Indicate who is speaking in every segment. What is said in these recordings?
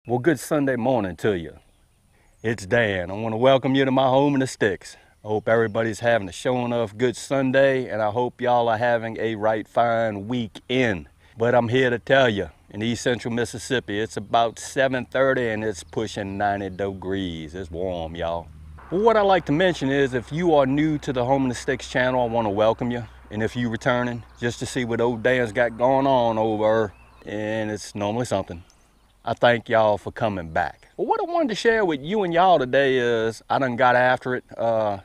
Speaker 1: Well, good Sunday morning to you. It's Dan. I want to welcome you to my home in the sticks. I hope everybody's having a show enough good Sunday, and I hope y'all are having a right fine weekend. But I'm here to tell you, in East Central Mississippi, it's about 7:30 and it's pushing 90 degrees. It's warm, y'all. Well, what I like to mention is if you are new to the Home in the Sticks channel, I want to welcome you. And if you're returning, just to see what old Dan's got going on over, and it's normally something, I thank y'all for coming back. Well, what I wanted to share with you and y'all today is I done got after it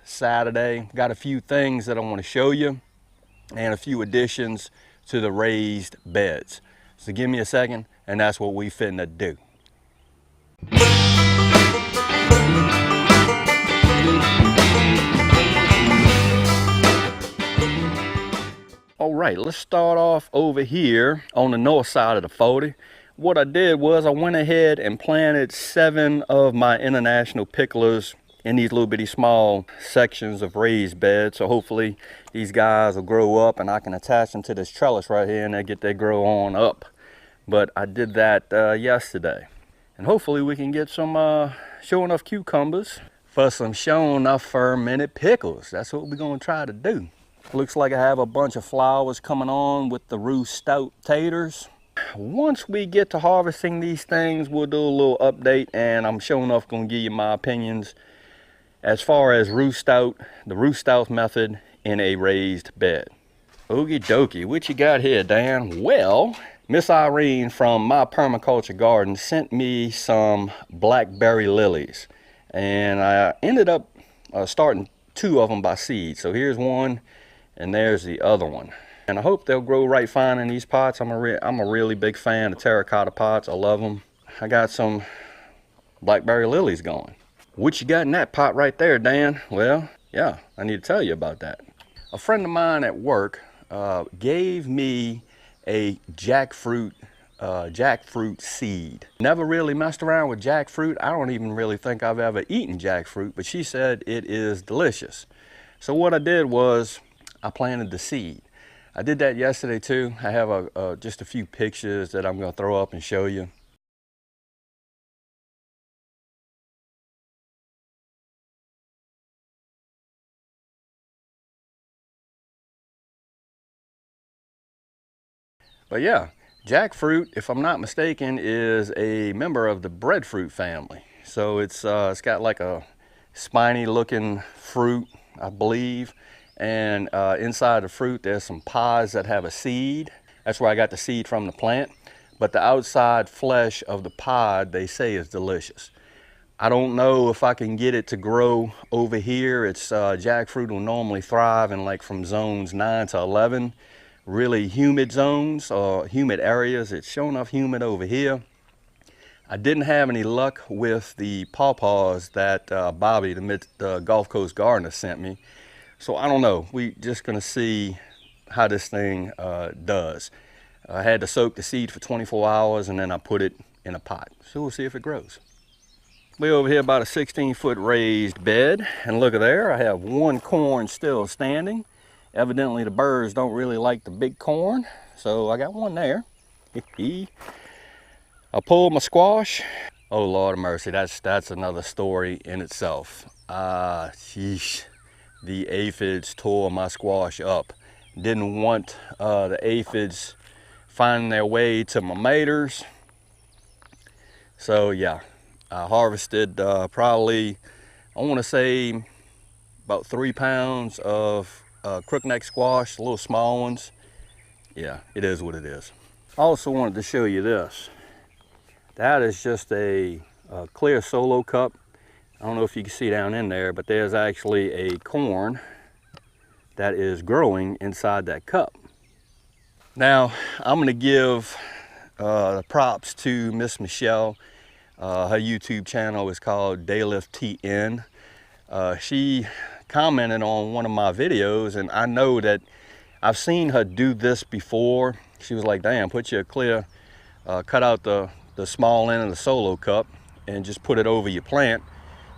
Speaker 1: Saturday. Got a few things that I want to show you and a few additions to the raised beds. So give me a second and that's what we finna do. All right, let's start off over here on the north side of the 40. What I did was I went ahead and planted 7 of my international picklers in these little bitty small sections of raised beds. So hopefully these guys will grow up and I can attach them to this trellis right here and they get their grow on up. But I did that yesterday. And hopefully we can get some show enough cucumbers for some show enough fermented pickles. That's what we're gonna try to do. Looks like I have a bunch of flowers coming on with the Roost Stout taters. Once we get to harvesting these things, we'll do a little update and I'm sure enough gonna give you my opinions as far as Roost Stout, the Roost Stout method in a raised bed. Okie dokie, what you got here, Dan? Well, Miss Irene from My Permaculture Garden sent me some Blackberry lilies and I ended up starting 2 of them by seed. So here's one and there's the other one. And I hope they'll grow right fine in these pots. I'm a really big fan of terracotta pots. I love them. I got some Blackberry lilies going. What you got in that pot right there, Dan? Well, yeah, I need to tell you about that. A friend of mine at work gave me a jackfruit seed. Never really messed around with jackfruit. I don't even really think I've ever eaten jackfruit, but she said it is delicious. So what I did was I planted the seed. I did that yesterday too. I have just a few pictures that I'm going to throw up and show you. But yeah, jackfruit, if I'm not mistaken, is a member of the breadfruit family. So it's got like a spiny looking fruit, I believe. And inside the fruit there's some pods that have a seed. That's where I got the seed from the plant. But the outside flesh of the pod, they say, is delicious. I don't know if I can get it to grow over here. It's jackfruit will normally thrive in like from zones 9 to 11. Really humid zones or humid areas. It's sure enough humid over here. I didn't have any luck with the pawpaws that Bobby, the Gulf Coast gardener, sent me. So I don't know. We just gonna see how this thing does. I had to soak the seed for 24 hours and then I put it in a pot. So we'll see if it grows. We're over here about a 16-foot raised bed. And look at there, I have 1 corn still standing. Evidently the birds don't really like the big corn. So I got 1 there. I pulled my squash. Oh Lord of mercy, that's another story in itself. Sheesh. The aphids tore my squash up. Didn't want the aphids finding their way to my maters. So yeah, I harvested probably, I want to say about 3 pounds of crookneck squash, the little small ones. Yeah, it is what it is. I also wanted to show you this. That is just a clear solo cup. I don't know if you can see down in there, but there's actually a corn that is growing inside that cup. Now, I'm gonna give props to Miss Michelle. Her YouTube channel is called DayliftTN. She commented on one of my videos, and I know that I've seen her do this before. She was like, damn, put you a clear, cut out the small end of the solo cup and just put it over your plant.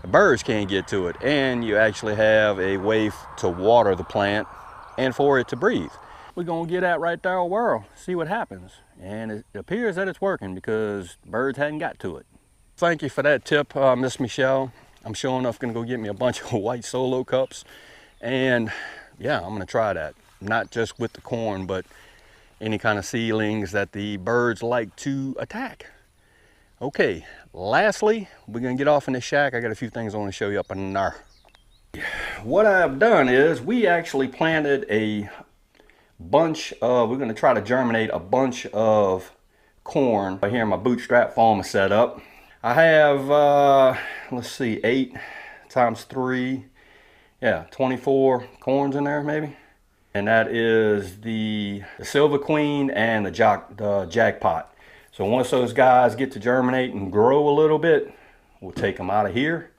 Speaker 1: The birds can't get to it, and you actually have a way to water the plant and for it to breathe. We're gonna get at right there a whirl, see what happens. And it appears that it's working because birds hadn't got to it. Thank you for that tip, Miss Michelle. I'm sure enough gonna go get me a bunch of white Solo cups. And yeah, I'm gonna try that. Not just with the corn, but any kind of seedlings that the birds like to attack. Okay, lastly, we're gonna get off in the shack. I got a few things I wanna show you up in there. What I've done is we actually planted a bunch of, we're gonna try to germinate a bunch of corn. Here my bootstrap farm is set up. I have, let's see, 8 times 3, yeah, 24 corns in there maybe. And that is the Silver Queen and the Jackpot. So once those guys get to germinate and grow a little bit, we'll take them out of here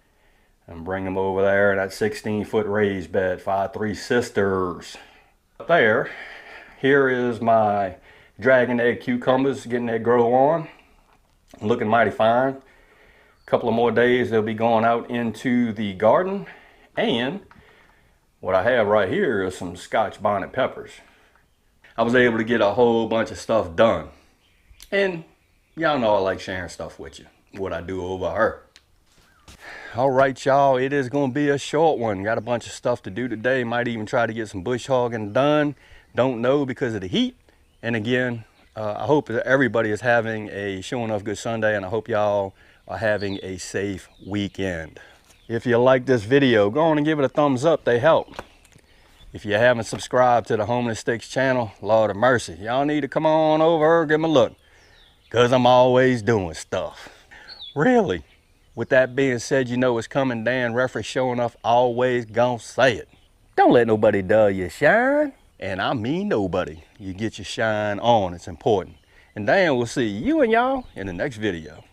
Speaker 1: and bring them over there in that 16-foot raised bed, 5-3 sisters. Up there, here is my dragon egg cucumbers getting their grow on. Looking mighty fine. A couple of more days they'll be going out into the garden. And what I have right here is some Scotch bonnet peppers. I was able to get a whole bunch of stuff done. And y'all know I like sharing stuff with you, what I do over here. All right, y'all, it is gonna be a short one. Got a bunch of stuff to do today. Might even try to get some bush hogging done. Don't know because of the heat. And again, I hope that everybody is having a sure enough good Sunday, and I hope y'all are having a safe weekend. If you like this video, go on and give it a thumbs up, they help. If you haven't subscribed to the Homeless Sticks channel, Lord of mercy, y'all need to come on over, give them a look, because I'm always doing stuff. Really. With that being said, you know it's coming. Dan Referee sure enough always gonna say it. Don't let nobody dull your shine. And I mean nobody. You get your shine on, it's important. And Dan will see you and y'all in the next video.